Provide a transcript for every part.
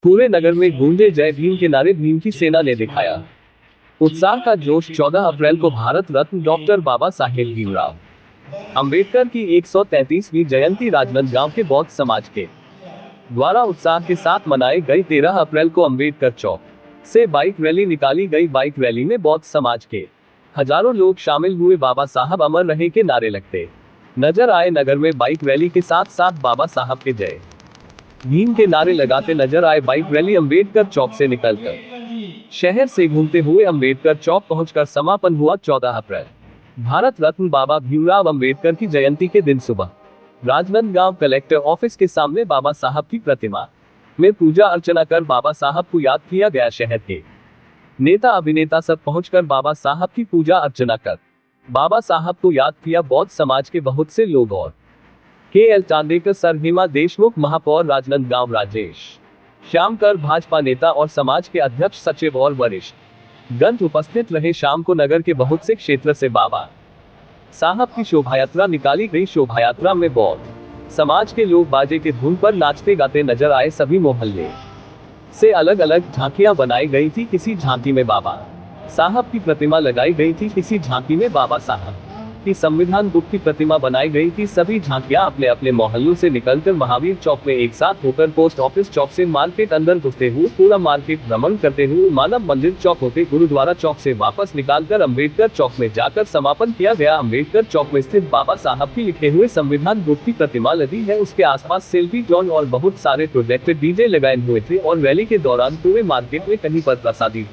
पूरे नगर में गूंजे जय भीम के नारे। भीम की सेना ने दिखाया उत्साह का जोश। 14 अप्रैल को भारत रत्न डॉक्टर बाबा साहेब भीमराव अंबेडकर की 133वीं जयंती राजनांदगांव के बौद्ध समाज के द्वारा उत्साह के साथ मनाई गई। 13 अप्रैल को अंबेडकर चौक से बाइक रैली निकाली गई। बाइक रैली में बौद्ध समाज के हजारों लोग शामिल हुए। बाबा साहब अमर रहे के नारे लगते नजर आए। नगर में बाइक रैली के साथ साथ बाबा साहब के जय भीम के नारे लगाते नजर आए। बाइक रैली अंबेडकर चौक से निकलकर शहर से घूमते हुए अंबेडकर चौक पहुंचकर समापन हुआ। 14 अप्रैल भारत रत्न बाबा भीमराव अंबेडकर की जयंती के दिन सुबह राजनांदगांव कलेक्टर ऑफिस के सामने बाबा साहब की प्रतिमा में पूजा अर्चना कर बाबा साहब को याद किया गया। शहर के नेता अभिनेता सब पहुंचकर बाबा साहब की पूजा अर्चना कर बाबा साहब को याद किया। बौद्ध समाज के बहुत से लोग और के.एल. चांदेकर सर, हेमा देशमुख महापौर राजनांदगांव, राजेश श्यामकर भाजपा नेता और समाज के अध्यक्ष सचिव और वरिष्ठ गण उपस्थित रहे। शाम को नगर के बहुत से क्षेत्र से बाबा साहब की शोभायात्रा निकाली गई। शोभायात्रा में बौद्ध समाज के लोग बाजे के धुन पर नाचते गाते नजर आए। सभी मोहल्ले से अलग अलग झांकियां बनाई गई थी। किसी झांकी में बाबा साहब की प्रतिमा लगाई गई थी, किसी झांकी में बाबा साहब की संविधान बुक की प्रतिमा बनाई गई थी। सभी झांकियां अपने अपने मोहल्लों से निकलकर महावीर चौक में एक साथ होकर पोस्ट ऑफिस चौक से मार्केट अंदर घुसते हुए पूरा मार्केट भ्रमण करते हुए मानव मंदिर चौक होते गुरुद्वारा चौक से वापस निकालकर अंबेडकर चौक में जाकर समापन किया गया। अंबेडकर चौक में स्थित बाबा साहब की लिखे हुए संविधान बुक की प्रतिमा लगी है। उसके आसपास सेल्फी जोन और बहुत सारे प्रोजेक्टर डीजे लगाए हुए थे और रैली के दौरान पूरे मार्केट में कहीं पर प्रसादी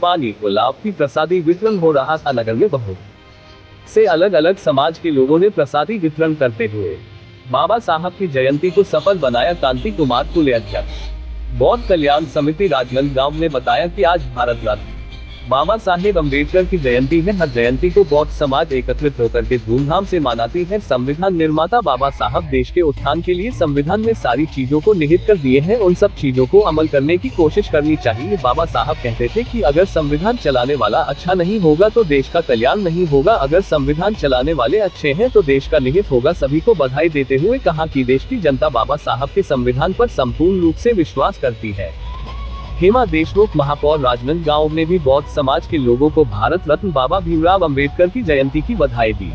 पानी गुलाब की प्रसादी वितरण हो रहा था। नगर में बहुत से अलग अलग समाज के लोगों ने प्रसादी वितरण करते हुए बाबा साहब की जयंती को सफल बनाया। कांति कुमार कुले, अध्यक्ष बौद्ध कल्याण समिति राजनांदगांव ने बताया कि आज भारत रत्न बाबा साहेब अंबेडकर की जयंती है। हर जयंती को बौद्ध समाज एकत्रित होकर के धूमधाम से मनाती है। संविधान निर्माता बाबा साहब देश के उत्थान के लिए संविधान में सारी चीजों को निहित कर दिए हैं। उन सब चीजों को अमल करने की कोशिश करनी चाहिए। बाबा साहब कहते थे कि अगर संविधान चलाने वाला अच्छा नहीं होगा तो देश का कल्याण नहीं होगा, अगर संविधान चलाने वाले अच्छे हैं तो देश का निहित होगा। सभी को बधाई देते हुए कहा कि देश की जनता बाबा साहब के संविधान पर संपूर्ण रूप से विश्वास करती है। हेमा देशमुख महापौर राजनांदगांव ने भी बौद्ध समाज के लोगों को भारत रत्न बाबा भीमराव अंबेडकर की जयंती की बधाई दी।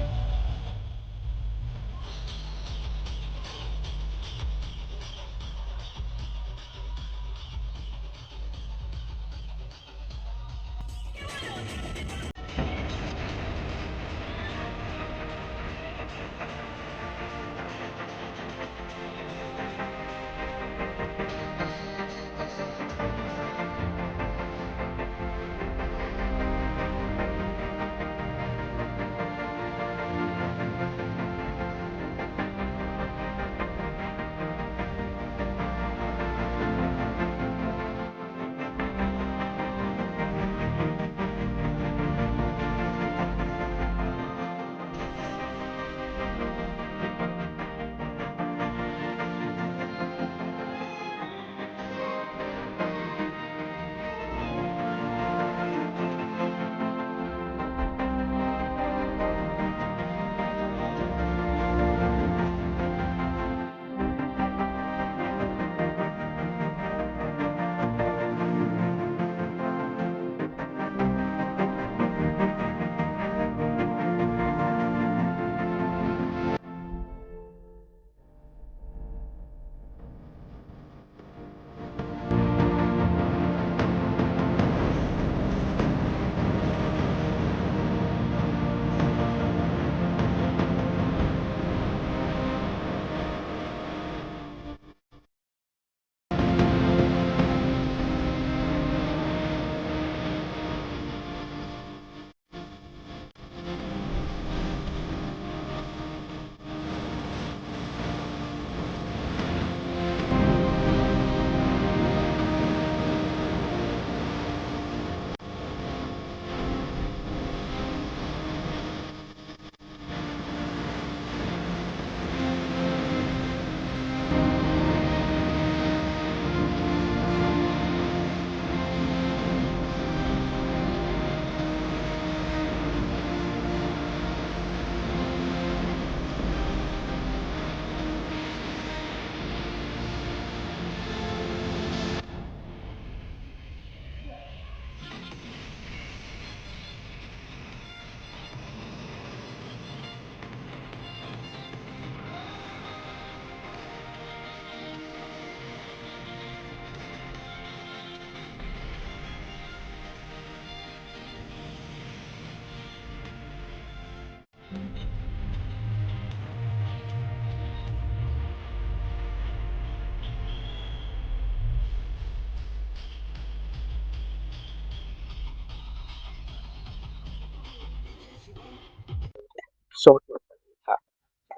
हाँ,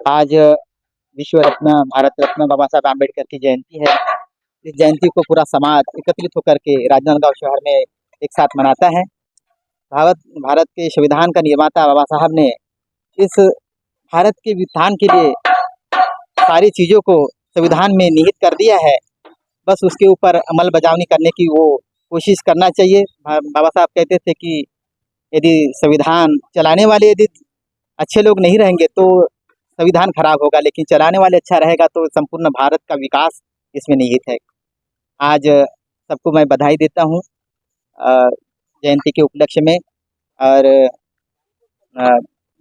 आज विश्व रत्न भारत रत्न बाबा साहब आम्बेडकर की जयंती है। इस जयंती को पूरा समाज एकत्रित होकर के राजनांदगांव शहर में एक साथ मनाता है। भारत भारत के संविधान का निर्माता बाबा साहब ने इस भारत के उत्थान के लिए सारी चीज़ों को संविधान में निहित कर दिया है। बस उसके ऊपर अमल बजावनी करने की वो कोशिश करना चाहिए। बाबा साहब कहते थे कि यदि संविधान चलाने वाले यदि अच्छे लोग नहीं रहेंगे तो संविधान खराब होगा, लेकिन चलाने वाले अच्छा रहेगा तो संपूर्ण भारत का विकास इसमें निहित है। आज सबको मैं बधाई देता हूँ जयंती के उपलक्ष्य में, और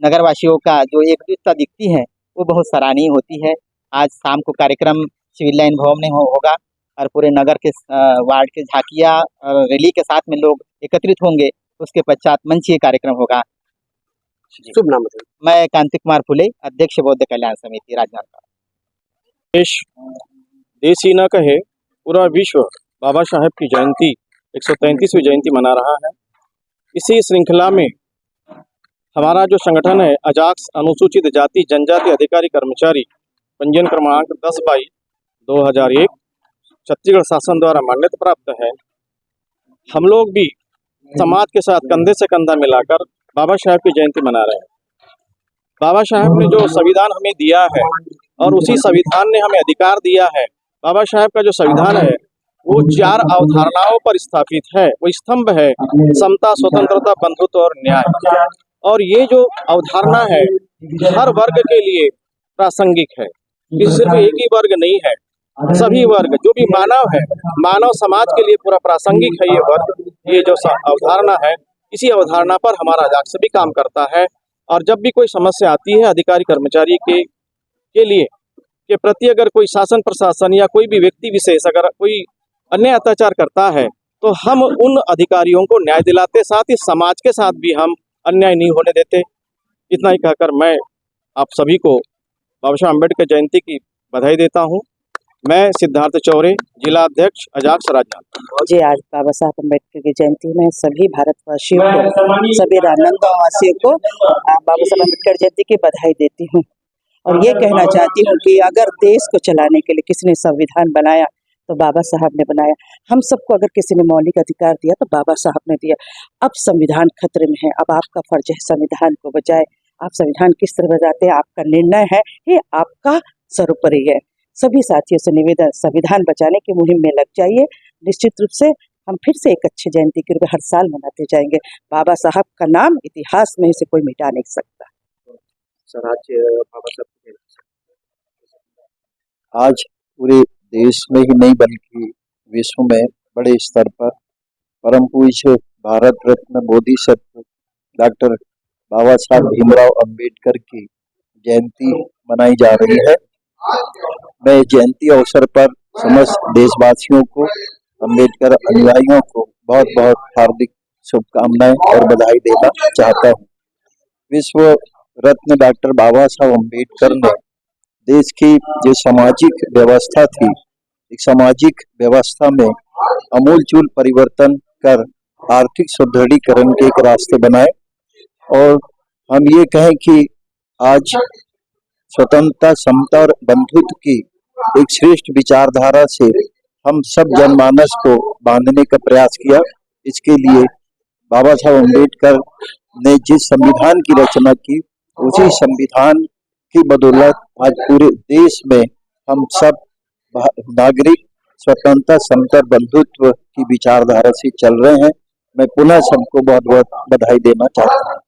नगरवासियों का जो एकजुटता दिखती है वो बहुत सराहनीय होती है। आज शाम को कार्यक्रम सिविल लाइन भवन में होगा और पूरे नगर के वार्ड के झांकियाँ और रैली के साथ में लोग एकत्रित होंगे। उसके पश्चात मंचीय कार्यक्रम होगा। शुभ नाम बताइए। मैं कांति कुमार फुले, अध्यक्ष बौद्ध कल्याण समिति राजनांदगांव। देश ही न कहे पूरा विश्व बाबा साहेब की जयंती 133वीं जयंती मना रहा है। इसी श्रृंखला में हमारा जो संगठन है अजाक्स अनुसूचित जाति जनजाति अधिकारी कर्मचारी पंजीयन क्रमांक 10/2001 छत्तीसगढ़ शासन द्वारा मान्यता प्राप्त है। हम लोग भी समाज के साथ कंधे से कंधा मिलाकर बाबा साहेब की जयंती मना रहे हैं। बाबा साहेब ने जो संविधान हमें दिया है और उसी संविधान ने हमें अधिकार दिया है। बाबा साहेब का जो संविधान है वो 4 अवधारणाओं पर स्थापित है। वो स्तंभ है समता, स्वतंत्रता, बंधुत्व और न्याय। और ये जो अवधारणा है हर वर्ग के लिए प्रासंगिक है। ये सिर्फ एक ही वर्ग नहीं है, सभी वर्ग जो भी मानव है, मानव समाज के लिए पूरा प्रासंगिक है ये वर्ग। ये जो अवधारणा है इसी अवधारणा पर हमारा अजाक्स भी काम करता है। और जब भी कोई समस्या आती है अधिकारी कर्मचारी के लिए के प्रति, अगर कोई शासन प्रशासन या कोई भी व्यक्ति विशेष अगर कोई अन्य अत्याचार करता है तो हम उन अधिकारियों को न्याय दिलाते, साथ ही समाज के साथ भी हम अन्याय नहीं होने देते। इतना ही कहकर मैं आप सभी को बाबा साहब अम्बेडकर जयंती की बधाई देता हूँ। मैं सिद्धार्थ चौरे, जिला अध्यक्ष अजाक्स राजनांदगांव। जी, आज बाबा साहब अम्बेडकर की जयंती में सभी भारतवासियों को, सभी राजनांदगांव वासियों को बाबा साहब अम्बेडकर जयंती की बधाई देती हूँ। और ये कहना चाहती हूँ कि अगर देश को चलाने के लिए किसी ने संविधान बनाया तो बाबा साहब ने बनाया। हम सबको अगर किसी ने मौलिक अधिकार दिया तो बाबा साहब ने दिया। अब संविधान खतरे में है, अब आपका फर्ज है संविधान को बचाए। आप संविधान किस तरह बचाते हैं आपका निर्णय है, ये आपका सर्वोपरि है। सभी साथियों से निवेदन, संविधान बचाने की मुहिम में लग जाइए। निश्चित रूप से हम फिर से एक अच्छे जयंती के रूप में हर साल मनाते जाएंगे। बाबा साहब का नाम इतिहास में से कोई मिटा नहीं सकता। सर, आज पूरे देश में ही नहीं बल्कि विश्व में बड़े स्तर पर परम पूज्य भारत रत्न बोधिसत्व डॉक्टर बाबा साहब भीमराव अंबेडकर की जयंती मनाई जा रही है। मैं जयंती अवसर पर समस्त देशवासियों को, अंबेडकर अनुयायियों को बहुत बहुत हार्दिक शुभकामनाएं और बधाई देना चाहता हूं। विश्व रत्न डॉक्टर बाबा साहब अंबेडकर ने देश की जो सामाजिक व्यवस्था थी, एक सामाजिक व्यवस्था में अमूलचूल परिवर्तन कर आर्थिक सुदृढ़ीकरण के एक रास्ते बनाए। और हम ये कहें कि आज स्वतंत्रता, समता और बंधुत्व की एक श्रेष्ठ विचारधारा से हम सब जनमानस को बांधने का प्रयास किया। इसके लिए बाबा साहब अम्बेडकर ने जिस संविधान की रचना की, उसी संविधान की बदौलत आज पूरे देश में हम सब नागरिक स्वतंत्रता, समता, बंधुत्व की विचारधारा से चल रहे हैं। मैं पुनः सबको बहुत बहुत बधाई देना चाहता हूँ।